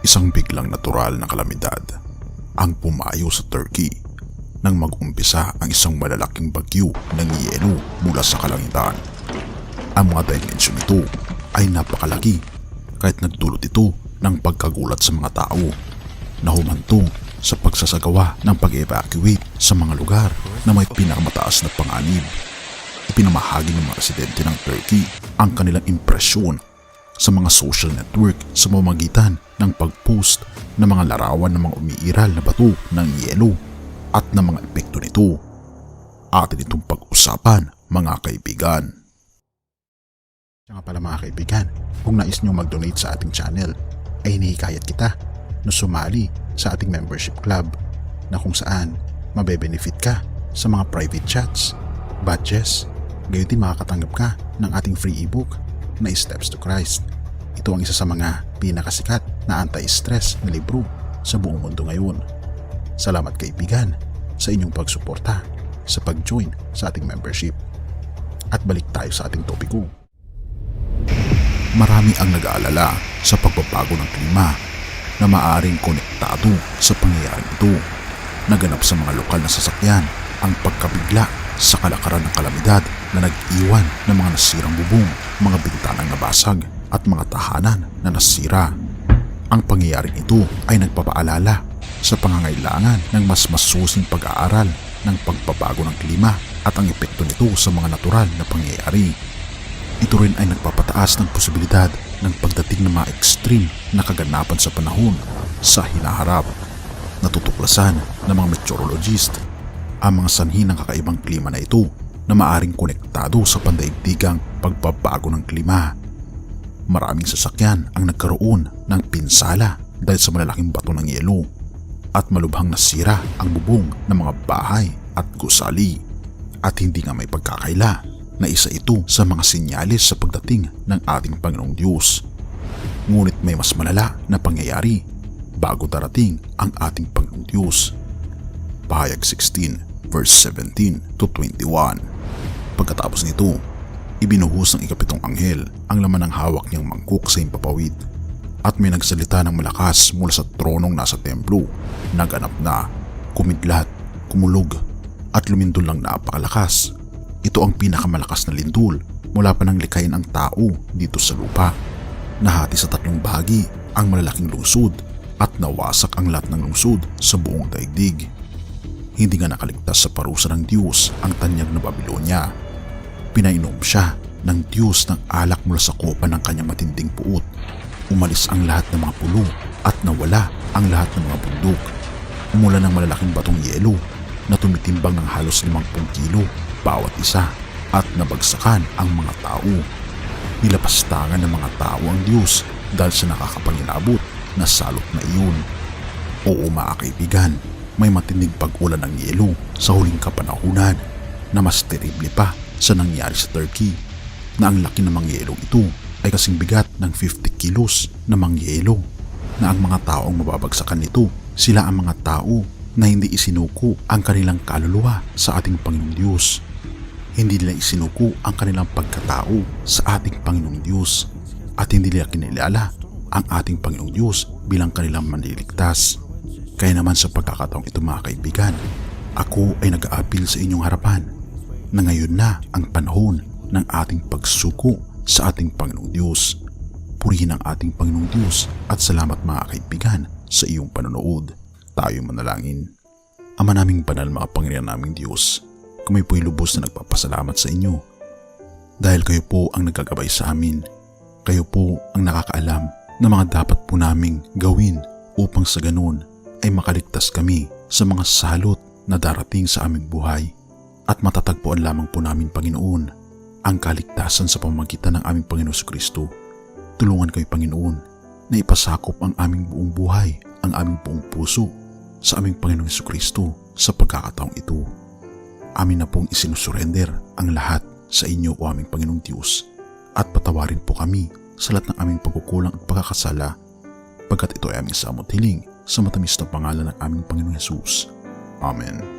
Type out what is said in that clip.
Isang biglang natural na kalamidad ang pumayo sa Turkey nang mag-umpisa ang isang malalaking bagyo ng yelo mula sa kalangitan. Ang mga dimensyon nito ay napakalaki kahit nagdulot ito ng pagkagulat sa mga tao na humantong sa pagsasagawa ng pag-evacuate sa mga lugar na may pinakamataas na panganib. Ipinamahagi ng mga residente ng Turkey ang kanilang impresyon sa mga social network sa pamamagitan ng pag-post ng mga larawan ng mga umiiral na bato ng yelo at ng mga epekto nito. Atin itong pag-usapan, mga kaibigan. Kaya nga pala mga kaibigan, kung nais nyo mag-donate sa ating channel, ay hinihikayat kita na sumali sa ating membership club na kung saan mabe-benefit ka sa mga private chats, badges, gayon din makakatanggap ka ng ating free ebook na Steps to Christ. Ito ang isa sa mga pinakasikat na anti-stress na libro sa buong mundo ngayon. Salamat kaibigan sa inyong pagsuporta sa pag-join sa ating membership. At balik tayo sa ating topiko. Marami ang nag-aalala sa pagbabago ng klima na maaaring konektado sa pangyayaring ito. Naganap sa mga lokal na sasakyan ang pagkabigla sa kalakaran ng kalamidad na nag-iwan ng mga nasirang bubong, mga bintanang nabasag at mga tahanan na nasira. Ang pangyayaring ito ay nagpapaalala sa pangangailangan ng mas masusing pag-aaral ng pagbabago ng klima at ang epekto nito sa mga natural na pangyayari. Ito rin ay nagpapataas ng posibilidad ng pagdating ng mga extreme na kaganapan sa panahon sa hinaharap. Natutuklasan ng mga meteorologist ang mga sanhi ng kakaibang klima na ito na maaring konektado sa pandaigdigang pagbabago ng klima. Maraming sasakyan ang nagkaroon ng pinsala dahil sa malalaking bato ng yelo at malubhang nasira ang bubong ng mga bahay at gusali. At hindi nga may pagkakaila na isa ito sa mga sinyalis sa pagdating ng ating Panginoong Diyos. Ngunit may mas malala na pangyayari bago darating ang ating Panginoong Diyos. Pahayag 16 verse 17 to 21. Pagkatapos nito, ibinuhos ng ikapitong anghel ang laman ng hawak niyang mangkok sa himpapawid at may nagsalita ng malakas mula sa tronong nasa templo. Naganap na, kumidlat, kumulog at lumindol ng napakalakas. Ito ang pinakamalakas na lindol mula pa nang likayin ang tao dito sa lupa. Nahati sa tatlong bahagi ang malalaking lungsod at nawasak ang lahat ng lungsod sa buong daigdig. Hindi nga nakaligtas sa parusa ng Diyos ang tanyag na Babilonya. Pinainom siya ng Diyos ng alak mula sa kopa ng kanyang matinding puot. Umalis ang lahat ng mga pulo at nawala ang lahat ng mga bundok. Umulan ng malalaking batong yelo na tumitimbang ng halos 50 kilo bawat isa at nabagsakan ang mga tao. Nilapastangan ng mga tao ang Diyos dahil sa nakakapangilabot na salot na iyon. Oo mga kaibigan, may matinding pag-ulan ng yelo sa huling kapanahunan na mas terrible pa sa nangyari sa Turkey, na ang laki ng mga yelo ito ay kasing bigat ng 50 kilos na mga yelo, na ang mga tao ang mababagsakan nito. Sila ang mga tao na hindi isinuko ang kanilang kaluluwa sa ating Panginoong Diyos. Hindi nila isinuko ang kanilang pagkatao sa ating Panginoong Diyos at hindi nila kinilala ang ating Panginoong Diyos bilang kanilang manliligtas. Kaya naman sa pagkakataong ito mga kaibigan, ako ay nag-aapil sa inyong harapan na ngayon na ang panahon ng ating pagsuko sa ating Panginoong Diyos. Purihin ang ating Panginoong Diyos at salamat mga kaibigan sa iyong panonood. Tayo manalangin. Ama naming banal, mga Panginoon naming Diyos, kami po'y lubos na nagpapasalamat sa inyo dahil kayo po ang nagagabay sa amin. Kayo po ang nakakaalam na mga dapat po naming gawin upang sa ganun ay makaligtas kami sa mga salot na darating sa aming buhay at matatagpuan lamang po namin, Panginoon, ang kaligtasan sa pamamagitan ng aming Panginoon Kristo. Tulungan kayo, Panginoon, na ipasakop ang aming buong buhay, ang aming buong puso sa aming Panginoong Kristo sa pagkakataong ito. Amin na pong isinusurrender ang lahat sa inyo, o aming Panginoong Diyos, at patawarin po kami sa lahat ng aming pagkukulang at pagkakasala, pagkat ito ay aming samot hiling sa matamis na pangalan ng aming Panginoong Jesus. Amen.